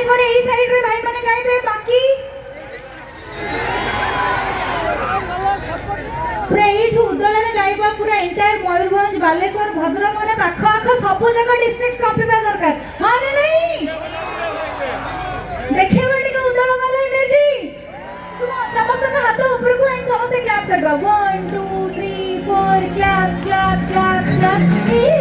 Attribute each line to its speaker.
Speaker 1: खाली कोने एई साइड रे भाई माने गाइबे बाकी पूरा एठू उदला रे गाइबा पूरा एंटायर मयूरभंज बालेश्वर भद्रक माने पाखो आखो सब जगह डिस्ट्रिक्ट कंपीबा दरकार हां ना नहीं देखेबा टिके उदला वाला एनर्जी तुम समस्त का हाथ ऊपर को एंड समस्त क्लैप करबा 1 2 3 4 क्लैप क्लैप क्लैप क्लैप